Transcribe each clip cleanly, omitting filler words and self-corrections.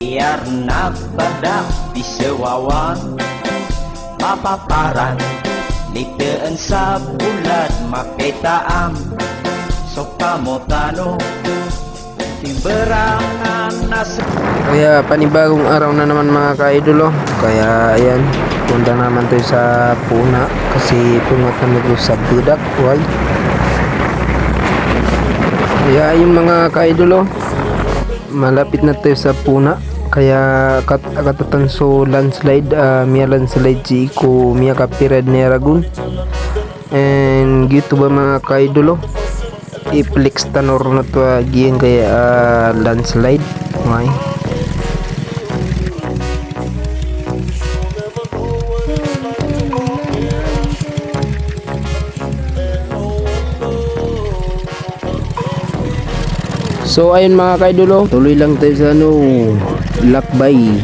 Biar nabadak di sewawan papaparan litaan sa bulan makitaam so kamotano timberangan nasa. Kaya panibagong araw na naman mga ka-idolo. Kaya ayan, punta naman tayo sa puna kasi pungat naman tayo sa budak. Why? Kaya yung mga ka-idolo, malapit na tayo sa puna. Kaya katatan so landslide, miya landslide si ko miya kapirad ni Aragon. And gitu ba mga ka-idolo, i-flex tanor na to aging kaya landslide. Why? So ayun mga kaidolo, tuloy lang tayo sa lakbay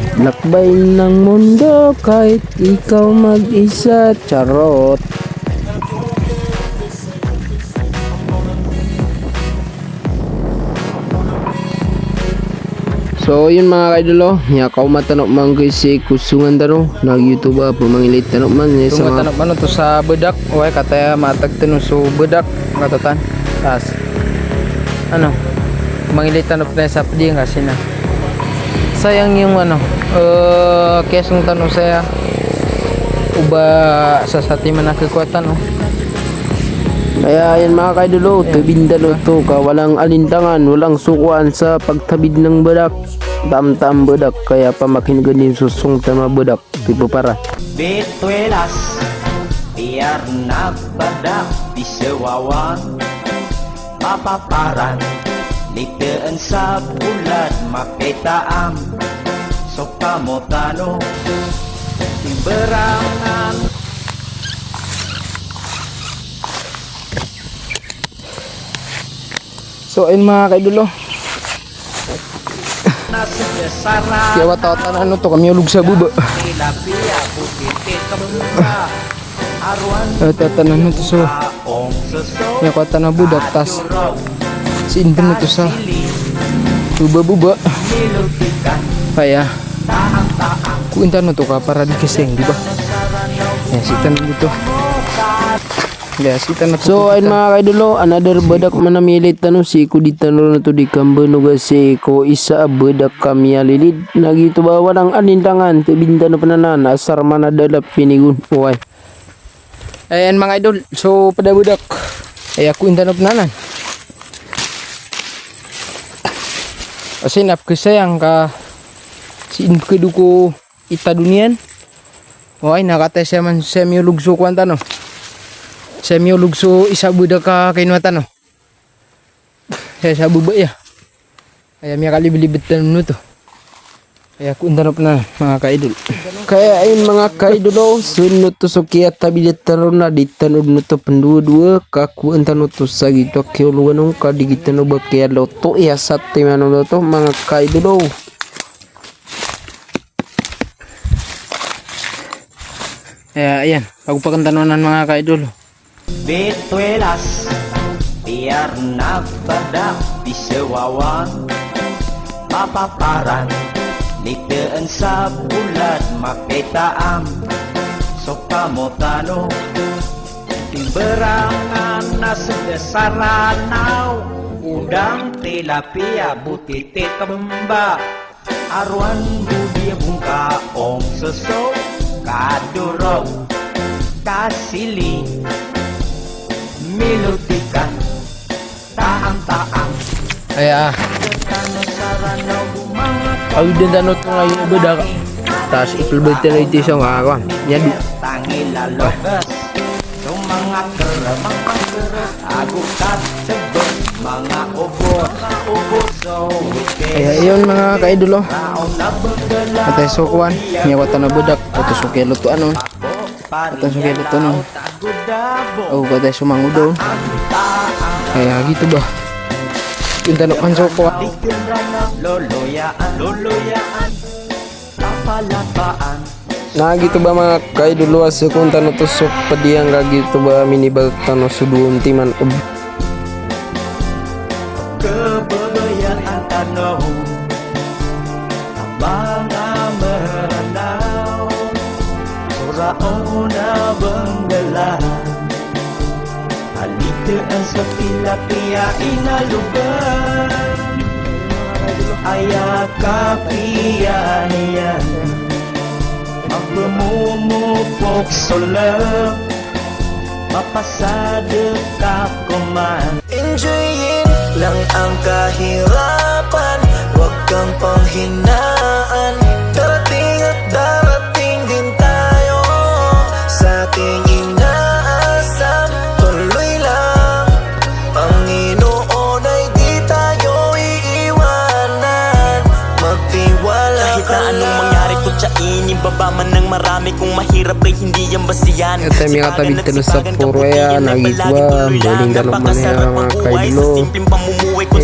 ng mundo kahit ikaw mag-isa, charot. So yun mga kaidolo, yakaw matanok man si kusungan tano nag YouTube pumangilit tanok man sa mga tanok man to sa bedak. Way kataya matag tanong so bedak katatan tas ano mangilit tanok na sa padi kasi na sayang yung kesong tanong saya uba sa sati man nakikuatan Kaya yan mga kaidolo, tubindalo to ka walang alintangan, walang sukuan sa pagtabid ng bedak. Tam-tam bedak kaya pamakin ganin susung tama bedak tipo para. Bituelas biar nabadak di sewawan papaparan litaan sa bulan makitaam so kamotano timberangan. So ayun mga kaidolo, kaya watawatan ano to kami ulog sa buba. Tatanan mo to so kaya kwatan na budak tas siindan na to sa buba-buba. Kaya kuintan mo to ka para di kasing diba yan sitan dito. Yes, so ayun mga kaidolo, another badak manamilit tanong si ko di tanong na to di kambano kasi ko isa badak kami alilid nagito ba walang alintangan tibinda na pananan asar manadala pinigun. Uy ayan mga idol, so pada badak ay ako intan na pananan kasi napkasayang ka siin keduko ita dunian. Uy nakatay siya man semi lugso kwanta no semi lugso isa budak ka kainwatan no. Saya sa buba ya. Kaya miya kalibit tanong to. Kaya kundanop na mga kaidol. Kaya ayun mga kaidolo, sunod to so kaya tabilit tanong na di tanong no to pendua-dua kakuan tanong to sa gitu kiuluan ka di gitu no ba kaya loto ya sa timano to mga kaidolo. Kaya ayan, pagpakantanonan mga kaidolo. Bituelas biar nabadak di sewawan papaparan litaan sa bulan makitaam so kamotano timberangan nasa saranaw udang tilapia butiti kemba arwan budi bungkaong seso kadurog kasili melodikan taang-taang. Kaya ay din tanot nga yung bedak tas ipilbete siya nga ako nyadu tangilalogas yung mga keramang agukat sebut mga ubos so kaya yun mga kaidolo atay sukuan nyawatan na bedak atay sukelo to ano atay sukelo to no katay sumangudon kaya gitu ba yung tanok kan sukuan loloyaan papalapaan. Nah gitu ba mga kaidolo asa kung tanong tusok padiyang gitu ba minibag tanong sudun timan Kebabayaan tanong mauna benggelan Halitaan sa tilapia inalugan Ayak kapian yan Ang pemumupok solep Mapasade ka kuman Enjoyin lang ang kahirapan, huwag kang panghinaan. Darating at darating din tayo sa ating inaasam. Tuloy lang, Panginoon ay di tayo iiwanan. Magtiwala Kahit ka na anong lang. mangyari kutsain, ibaba man ng marami. Kung mahirap ay hindi yan basihan. Ito yung mga tabig terus sa puro ya, nagitwa, boling dalam mana ya mga kaidlo.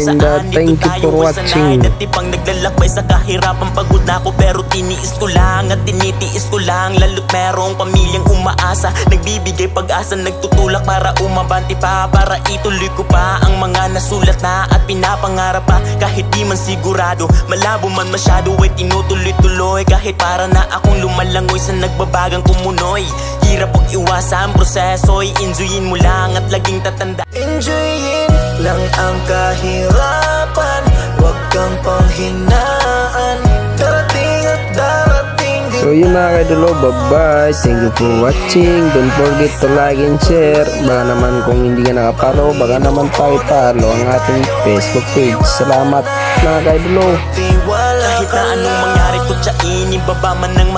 And thank you for watching. Dati pang naglalakbay sa kahirapan, pagod na ako pero tiniis ko lang at tinitiis ko lang. Lalo't merong pamilyang umaasa, nagbibigay pag-asa, nagtutulak para umabanti pa, para ituloy ko pa ang mga nasulat na at pinapangarap pa. Kahit di man sigurado, malabo man masyado ay tinutuloy-tuloy. Kahit para na akong lumalangoy sa nagbabagang kumunoy. Hirap pag iwasan proseso, i-enjoyin mo lang at laging tatanda. Enjoyin lang ang kahirapan, huwag kang panghinaan. Darating at darating din. So yun mga kaidolo, bye bye. Thank you for watching. Don't forget to like and share. Baka naman kung hindi ka nakapalo, baka naman pakipalo ang ating Facebook page. Salamat mga kaidolo. Tiwala Kahit ka na anong lang. mangyari kutsain, ibaba man ng